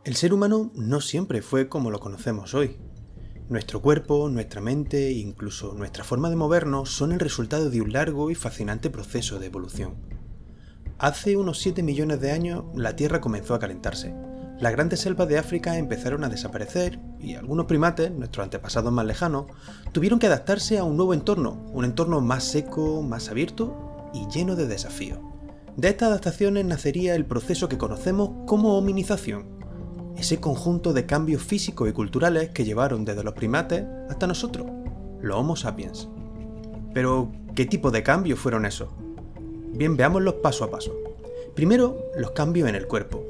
El ser humano no siempre fue como lo conocemos hoy. Nuestro cuerpo, nuestra mente e incluso nuestra forma de movernos son el resultado de un largo y fascinante proceso de evolución. Hace unos 7 millones de años la Tierra comenzó a calentarse. Las grandes selvas de África empezaron a desaparecer y algunos primates, nuestros antepasados más lejanos, tuvieron que adaptarse a un nuevo entorno, un entorno más seco, más abierto y lleno de desafíos. De estas adaptaciones nacería el proceso que conocemos como hominización, ese conjunto de cambios físicos y culturales que llevaron desde los primates hasta nosotros, los Homo sapiens. Pero, ¿qué tipo de cambios fueron esos? Bien, veámoslos paso a paso. Primero, los cambios en el cuerpo.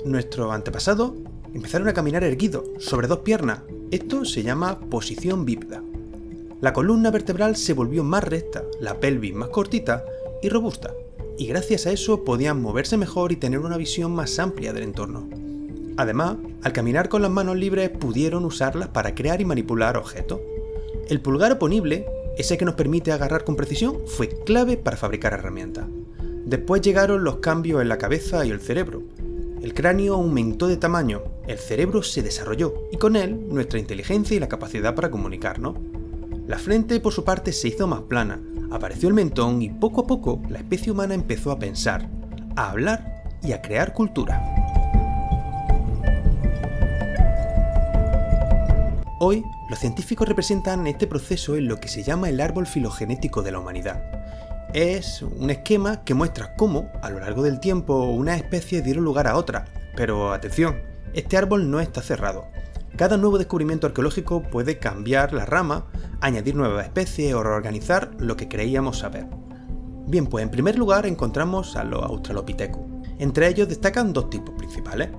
Nuestros antepasados empezaron a caminar erguidos, sobre dos piernas. Esto se llama posición bípeda. La columna vertebral se volvió más recta, la pelvis más cortita y robusta, y gracias a eso podían moverse mejor y tener una visión más amplia del entorno. Además, al caminar con las manos libres pudieron usarlas para crear y manipular objetos. El pulgar oponible, ese que nos permite agarrar con precisión, fue clave para fabricar herramientas. Después llegaron los cambios en la cabeza y el cerebro. El cráneo aumentó de tamaño, el cerebro se desarrolló y con él nuestra inteligencia y la capacidad para comunicarnos. La frente, por su parte, se hizo más plana, apareció el mentón y poco a poco la especie humana empezó a pensar, a hablar y a crear cultura. Hoy, los científicos representan este proceso en lo que se llama el árbol filogenético de la humanidad. Es un esquema que muestra cómo, a lo largo del tiempo, unas especies dieron lugar a otras. Pero atención, este árbol no está cerrado. Cada nuevo descubrimiento arqueológico puede cambiar la rama, añadir nuevas especies o reorganizar lo que creíamos saber. Bien, pues en primer lugar encontramos a los Australopithecus. Entre ellos destacan dos tipos principales,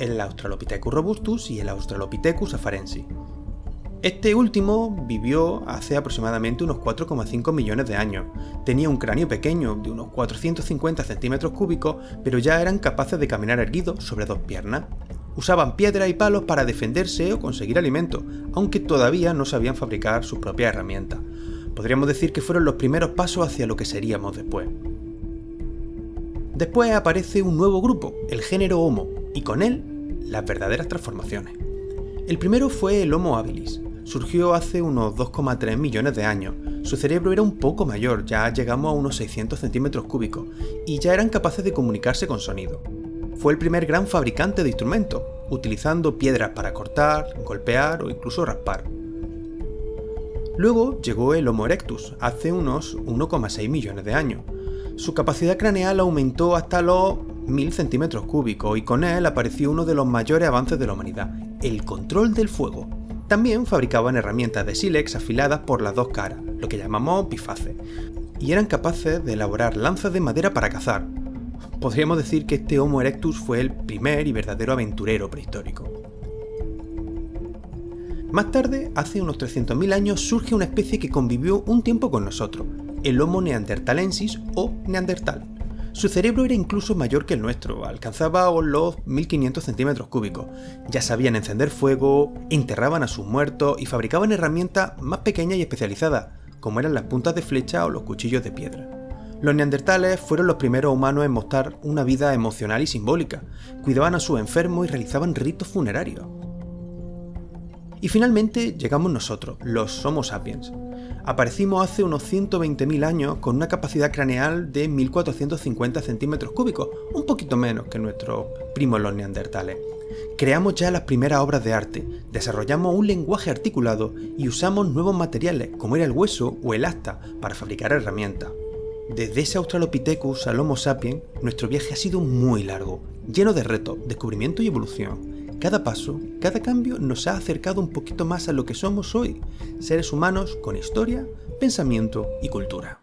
el Australopithecus robustus y el Australopithecus afarensis. Este último vivió hace aproximadamente unos 4,5 millones de años. Tenía un cráneo pequeño, de unos 450 centímetros cúbicos, pero ya eran capaces de caminar erguidos sobre dos piernas. Usaban piedras y palos para defenderse o conseguir alimento, aunque todavía no sabían fabricar sus propias herramientas. Podríamos decir que fueron los primeros pasos hacia lo que seríamos después. Después aparece un nuevo grupo, el género Homo, y con él, las verdaderas transformaciones. El primero fue el Homo habilis. Surgió hace unos 2,3 millones de años. Su cerebro era un poco mayor, ya llegamos a unos 600 centímetros cúbicos, y ya eran capaces de comunicarse con sonido. Fue el primer gran fabricante de instrumentos, utilizando piedras para cortar, golpear o incluso raspar. Luego llegó el Homo erectus, hace unos 1,6 millones de años. Su capacidad craneal aumentó hasta los 1000 centímetros cúbicos y con él apareció uno de los mayores avances de la humanidad, el control del fuego. También fabricaban herramientas de sílex afiladas por las dos caras, lo que llamamos bifaces, y eran capaces de elaborar lanzas de madera para cazar. Podríamos decir que este Homo erectus fue el primer y verdadero aventurero prehistórico. Más tarde, hace unos 300.000 años, surge una especie que convivió un tiempo con nosotros, el Homo neanderthalensis o neandertal. Su cerebro era incluso mayor que el nuestro, alcanzaba los 1500 centímetros cúbicos. Ya sabían encender fuego, enterraban a sus muertos y fabricaban herramientas más pequeñas y especializadas, como eran las puntas de flecha o los cuchillos de piedra. Los neandertales fueron los primeros humanos en mostrar una vida emocional y simbólica, cuidaban a sus enfermos y realizaban ritos funerarios. Y finalmente llegamos nosotros, los Homo sapiens. Aparecimos hace unos 120.000 años con una capacidad craneal de 1450 centímetros cúbicos, un poquito menos que nuestros primos los neandertales. Creamos ya las primeras obras de arte, desarrollamos un lenguaje articulado y usamos nuevos materiales, como era el hueso o el asta, para fabricar herramientas. Desde ese Australopithecus al Homo sapiens, nuestro viaje ha sido muy largo, lleno de retos, descubrimiento y evolución. Cada paso, cada cambio nos ha acercado un poquito más a lo que somos hoy, seres humanos con historia, pensamiento y cultura.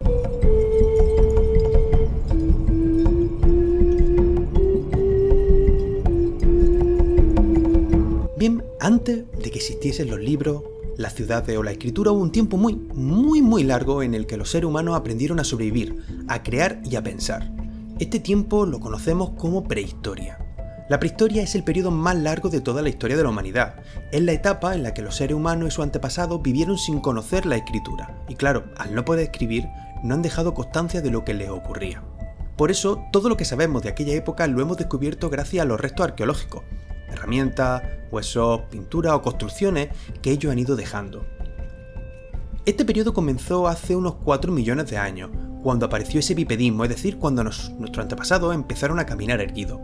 Bien, antes de que existiesen los libros, las ciudades o la escritura hubo un tiempo muy largo en el que los seres humanos aprendieron a sobrevivir, a crear y a pensar. Este tiempo lo conocemos como prehistoria. La prehistoria es el periodo más largo de toda la historia de la humanidad. Es la etapa en la que los seres humanos y sus antepasados vivieron sin conocer la escritura. Y claro, al no poder escribir, no han dejado constancia de lo que les ocurría. Por eso, todo lo que sabemos de aquella época lo hemos descubierto gracias a los restos arqueológicos. herramientas, huesos, pinturas o construcciones que ellos han ido dejando. Este periodo comenzó hace unos 4 millones de años, cuando apareció ese bipedismo, es decir, cuando nuestros antepasados empezaron a caminar erguidos.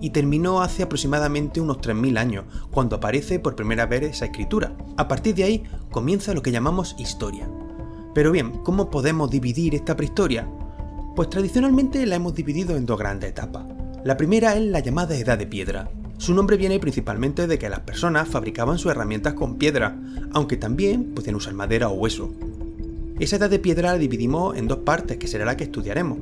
Y terminó hace aproximadamente unos 3000 años, cuando aparece por primera vez esa escritura. A partir de ahí comienza lo que llamamos historia. Pero bien, ¿cómo podemos dividir esta prehistoria? Pues tradicionalmente la hemos dividido en dos grandes etapas. La primera es la llamada Edad de Piedra. Su nombre viene principalmente de que las personas fabricaban sus herramientas con piedra, aunque también podían usar madera o hueso. Esa Edad de Piedra la dividimos en dos partes, que será la que estudiaremos.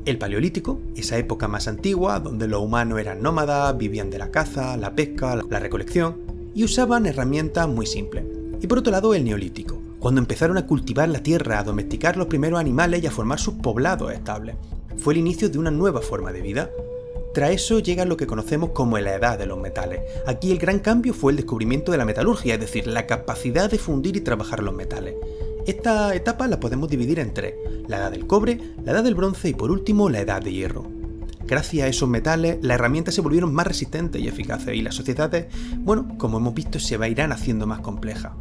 El Paleolítico, esa época más antigua, donde los humanos eran nómadas, vivían de la caza, la pesca, la recolección, y usaban herramientas muy simples. Y por otro lado el Neolítico, cuando empezaron a cultivar la tierra, a domesticar los primeros animales y a formar sus poblados estables. Fue el inicio de una nueva forma de vida. Tras eso llega lo que conocemos como la Edad de los Metales. Aquí el gran cambio fue el descubrimiento de la metalurgia, es decir, la capacidad de fundir y trabajar los metales. Esta etapa la podemos dividir en tres: la Edad del Cobre, la Edad del Bronce y por último la Edad de Hierro. Gracias a esos metales, las herramientas se volvieron más resistentes y eficaces y las sociedades, como hemos visto, se irán haciendo más complejas.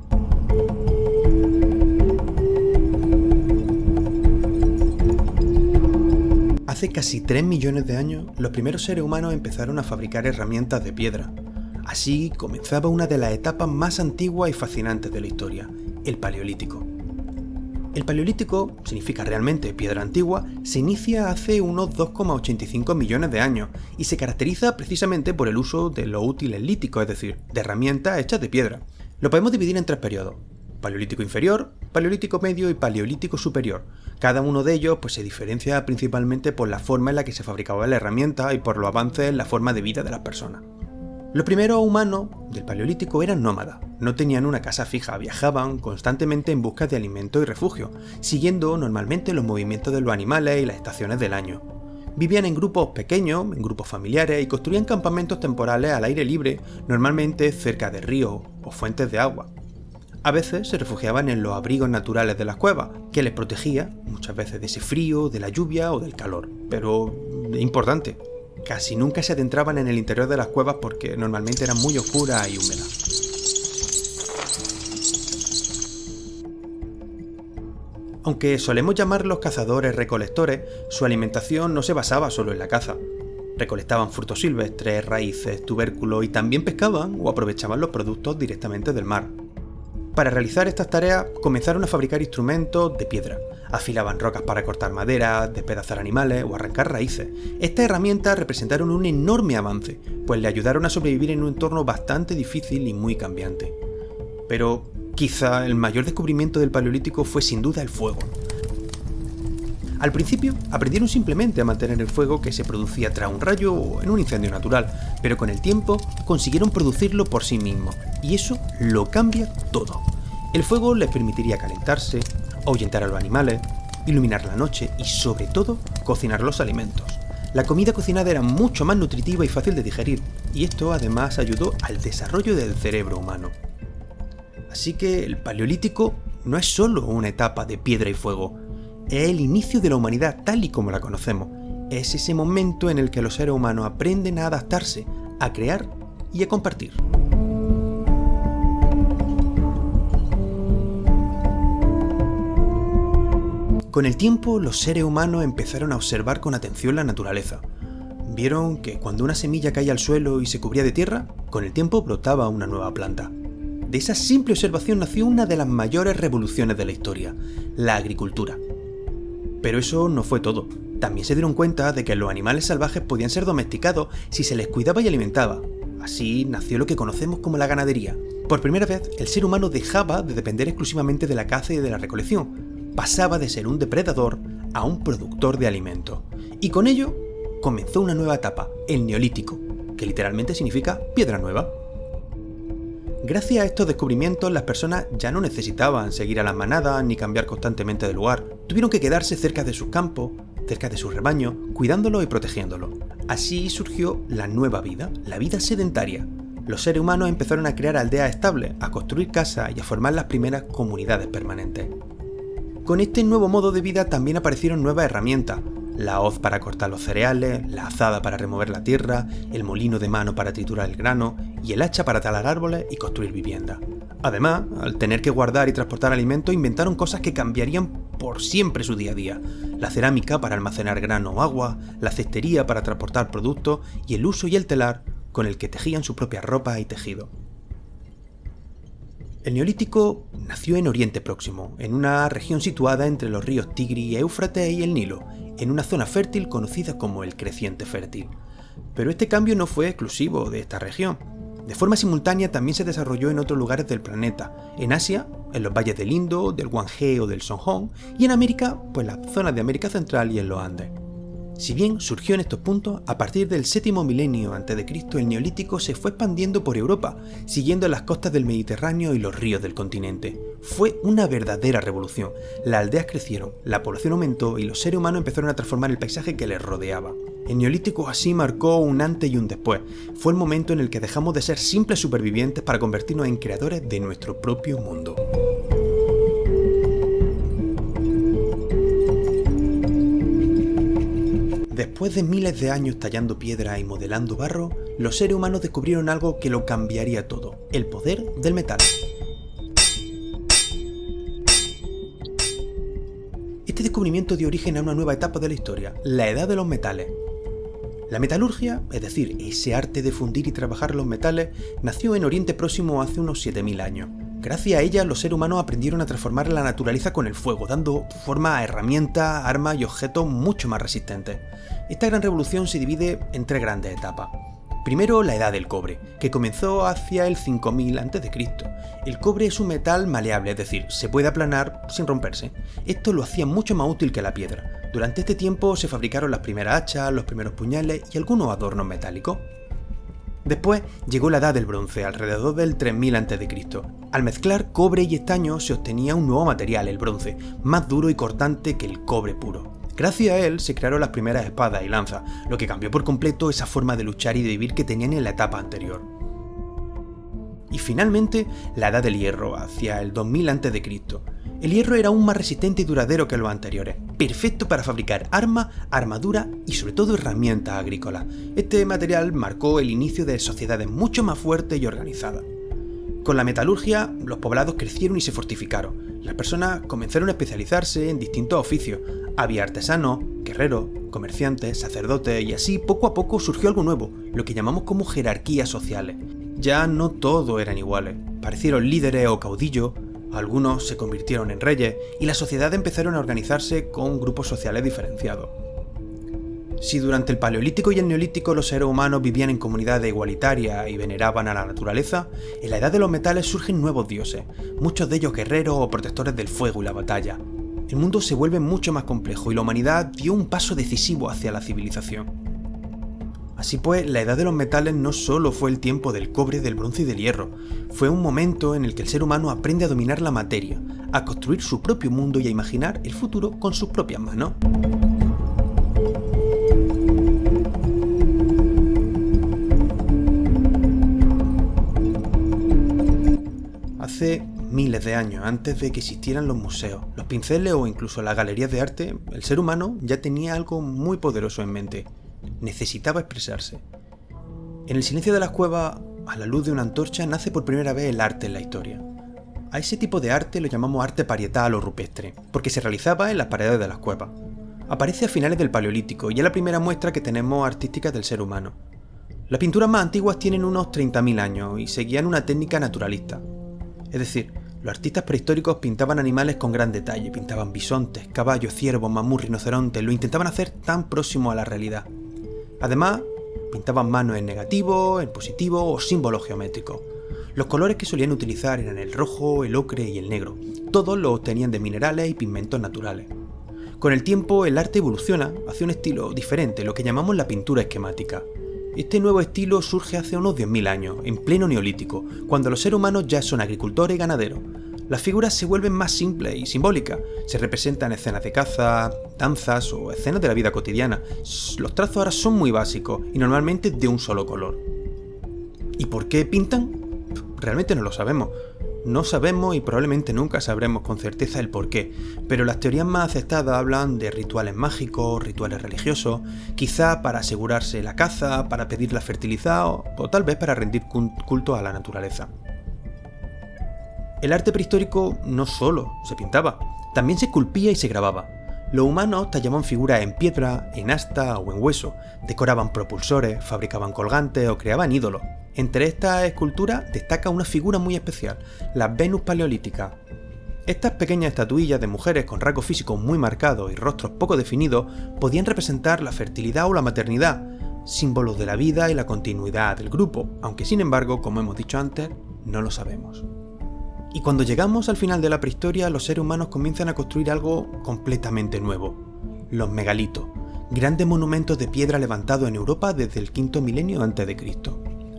Hace casi 3 millones de años, los primeros seres humanos empezaron a fabricar herramientas de piedra. Así comenzaba una de las etapas más antiguas y fascinantes de la historia, el Paleolítico. El Paleolítico, significa realmente piedra antigua, se inicia hace unos 2,85 millones de años y se caracteriza precisamente por el uso de los útiles líticos, es decir, de herramientas hechas de piedra. Lo podemos dividir en tres periodos: Paleolítico inferior, Paleolítico medio y Paleolítico superior. Cada uno de ellos se diferencia principalmente por la forma en la que se fabricaba la herramienta y por los avances en la forma de vida de las personas. Los primeros humanos del Paleolítico eran nómadas, no tenían una casa fija, viajaban constantemente en busca de alimento y refugio, siguiendo normalmente los movimientos de los animales y las estaciones del año. Vivían en grupos pequeños, en grupos familiares y construían campamentos temporales al aire libre, normalmente cerca de ríos o fuentes de agua. A veces se refugiaban en los abrigos naturales de las cuevas, que les protegía muchas veces de ese frío, de la lluvia o del calor. Pero, importante, casi nunca se adentraban en el interior de las cuevas porque normalmente eran muy oscuras y húmedas. Aunque solemos llamarlos cazadores-recolectores, su alimentación no se basaba solo en la caza. Recolectaban frutos silvestres, raíces, tubérculos y también pescaban o aprovechaban los productos directamente del mar. Para realizar estas tareas comenzaron a fabricar instrumentos de piedra. Afilaban rocas para cortar madera, despedazar animales o arrancar raíces. Estas herramientas representaron un enorme avance, pues le ayudaron a sobrevivir en un entorno bastante difícil y muy cambiante. Pero quizá el mayor descubrimiento del Paleolítico fue sin duda el fuego. Al principio aprendieron simplemente a mantener el fuego que se producía tras un rayo o en un incendio natural, pero con el tiempo consiguieron producirlo por sí mismos, y eso lo cambia todo. El fuego les permitiría calentarse, ahuyentar a los animales, iluminar la noche y sobre todo cocinar los alimentos. La comida cocinada era mucho más nutritiva y fácil de digerir, y esto además ayudó al desarrollo del cerebro humano. Así que el Paleolítico no es solo una etapa de piedra y fuego, es el inicio de la humanidad tal y como la conocemos. Es ese momento en el que los seres humanos aprenden a adaptarse, a crear y a compartir. Con el tiempo, los seres humanos empezaron a observar con atención la naturaleza. Vieron que cuando una semilla caía al suelo y se cubría de tierra, con el tiempo brotaba una nueva planta. De esa simple observación nació una de las mayores revoluciones de la historia, la agricultura. Pero eso no fue todo. También se dieron cuenta de que los animales salvajes podían ser domesticados si se les cuidaba y alimentaba. Así nació lo que conocemos como la ganadería. Por primera vez, el ser humano dejaba de depender exclusivamente de la caza y de la recolección. Pasaba de ser un depredador a un productor de alimentos. Y con ello comenzó una nueva etapa, el Neolítico, que literalmente significa piedra nueva. Gracias a estos descubrimientos, las personas ya no necesitaban seguir a las manadas ni cambiar constantemente de lugar. Tuvieron que quedarse cerca de sus campos, cerca de sus rebaños, cuidándolos y protegiéndolos. Así surgió la nueva vida, la vida sedentaria. Los seres humanos empezaron a crear aldeas estables, a construir casas y a formar las primeras comunidades permanentes. Con este nuevo modo de vida también aparecieron nuevas herramientas. la hoz para cortar los cereales, la azada para remover la tierra, el molino de mano para triturar el grano y el hacha para talar árboles y construir viviendas. Además, al tener que guardar y transportar alimentos, inventaron cosas que cambiarían por siempre su día a día. La cerámica para almacenar grano o agua, la cestería para transportar productos y el uso y el telar con el que tejían su propia ropa y tejido. El Neolítico nació en Oriente Próximo, en una región situada entre los ríos Tigris y Éufrates y el Nilo, en una zona fértil conocida como el Creciente Fértil. Pero este cambio no fue exclusivo de esta región. De forma simultánea también se desarrolló en otros lugares del planeta, en Asia, en los valles del Indo, del Guanghe o del Songhong, y en América, pues las zonas de América Central y en los Andes. Si bien surgió en estos puntos, a partir del séptimo milenio a.C. el Neolítico se fue expandiendo por Europa, siguiendo las costas del Mediterráneo y los ríos del continente. Fue una verdadera revolución. Las aldeas crecieron, la población aumentó y los seres humanos empezaron a transformar el paisaje que les rodeaba. El Neolítico así marcó un antes y un después. Fue el momento en el que dejamos de ser simples supervivientes para convertirnos en creadores de nuestro propio mundo. Después de miles de años tallando piedra y modelando barro, los seres humanos descubrieron algo que lo cambiaría todo: el poder del metal. Este descubrimiento dio origen a una nueva etapa de la historia, la Edad de los Metales. La metalurgia, es decir, ese arte de fundir y trabajar los metales, nació en Oriente Próximo hace unos 7000 años. Gracias a ella, los seres humanos aprendieron a transformar la naturaleza con el fuego, dando forma a herramientas, armas y objetos mucho más resistentes. Esta gran revolución se divide en tres grandes etapas. Primero, la Edad del Cobre, que comenzó hacia el 5000 a.C. El cobre es un metal maleable, es decir, se puede aplanar sin romperse. Esto lo hacía mucho más útil que la piedra. Durante este tiempo se fabricaron las primeras hachas, los primeros puñales y algunos adornos metálicos. Después llegó la Edad del Bronce, alrededor del 3000 a.C. Al mezclar cobre y estaño se obtenía un nuevo material, el bronce, más duro y cortante que el cobre puro. Gracias a él se crearon las primeras espadas y lanzas, lo que cambió por completo esa forma de luchar y de vivir que tenían en la etapa anterior. Y finalmente, la Edad del Hierro, hacia el 2000 a.C. El hierro era aún más resistente y duradero que los anteriores, perfecto para fabricar armas, armaduras y sobre todo herramientas agrícolas. Este material marcó el inicio de sociedades mucho más fuertes y organizadas. Con la metalurgia, los poblados crecieron y se fortificaron. Las personas comenzaron a especializarse en distintos oficios. Había artesanos, guerreros, comerciantes, sacerdotes y así poco a poco surgió algo nuevo, lo que llamamos como jerarquías sociales. Ya no todos eran iguales. Aparecieron líderes o caudillos, algunos se convirtieron en reyes y las sociedades empezaron a organizarse con grupos sociales diferenciados. Si durante el Paleolítico y el Neolítico los seres humanos vivían en comunidades igualitarias y veneraban a la naturaleza, en la Edad de los Metales surgen nuevos dioses, muchos de ellos guerreros o protectores del fuego y la batalla. El mundo se vuelve mucho más complejo y la humanidad dio un paso decisivo hacia la civilización. Así pues, la Edad de los Metales no solo fue el tiempo del cobre, del bronce y del hierro, fue un momento en el que el ser humano aprende a dominar la materia, a construir su propio mundo y a imaginar el futuro con sus propias manos. Hace miles de años, antes de que existieran los museos, los pinceles o incluso las galerías de arte, el ser humano ya tenía algo muy poderoso en mente: necesitaba expresarse. En el silencio de las cuevas, a la luz de una antorcha, nace por primera vez el arte en la historia. A ese tipo de arte lo llamamos arte parietal o rupestre, porque se realizaba en las paredes de las cuevas. Aparece a finales del Paleolítico y es la primera muestra que tenemos artística del ser humano. Las pinturas más antiguas tienen unos 30.000 años y seguían una técnica naturalista. Es decir, los artistas prehistóricos pintaban animales con gran detalle, pintaban bisontes, caballos, ciervos, mamús, rinocerontes, lo intentaban hacer tan próximo a la realidad. Además, pintaban manos en negativo, en positivo o símbolos geométricos. Los colores que solían utilizar eran el rojo, el ocre y el negro. Todos los obtenían de minerales y pigmentos naturales. Con el tiempo, el arte evoluciona hacia un estilo diferente, lo que llamamos la pintura esquemática. Este nuevo estilo surge hace unos 10.000 años, en pleno Neolítico, cuando los seres humanos ya son agricultores y ganaderos. Las figuras se vuelven más simples y simbólicas. Se representan escenas de caza, danzas o escenas de la vida cotidiana. Los trazos ahora son muy básicos y normalmente de un solo color. ¿Y por qué pintan? Realmente no lo sabemos. No sabemos y probablemente nunca sabremos con certeza el porqué, pero las teorías más aceptadas hablan de rituales mágicos, rituales religiosos, quizá para asegurarse la caza, para pedir la fertilidad o tal vez para rendir culto a la naturaleza. El arte prehistórico no solo se pintaba, también se esculpía y se grababa. Los humanos tallaban figuras en piedra, en asta o en hueso, decoraban propulsores, fabricaban colgantes o creaban ídolos. Entre estas esculturas destaca una figura muy especial, la Venus paleolítica. Estas pequeñas estatuillas de mujeres con rasgos físicos muy marcados y rostros poco definidos podían representar la fertilidad o la maternidad, símbolos de la vida y la continuidad del grupo, aunque sin embargo, como hemos dicho antes, no lo sabemos. Y cuando llegamos al final de la prehistoria, los seres humanos comienzan a construir algo completamente nuevo: los megalitos, grandes monumentos de piedra levantados en Europa desde el quinto milenio a.C.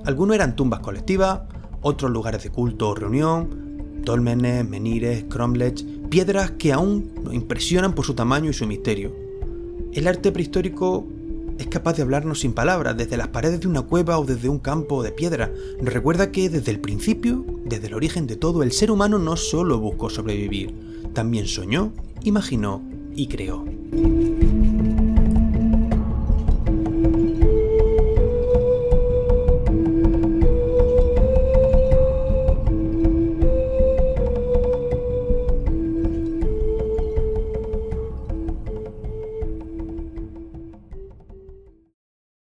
Algunos eran tumbas colectivas, otros lugares de culto o reunión, dólmenes, menires, cromlechs, piedras que aún nos impresionan por su tamaño y su misterio. El arte prehistórico es capaz de hablarnos sin palabras, desde las paredes de una cueva o desde un campo de piedra. Nos recuerda que desde el principio, desde el origen de todo, el ser humano no solo buscó sobrevivir, también soñó, imaginó y creó.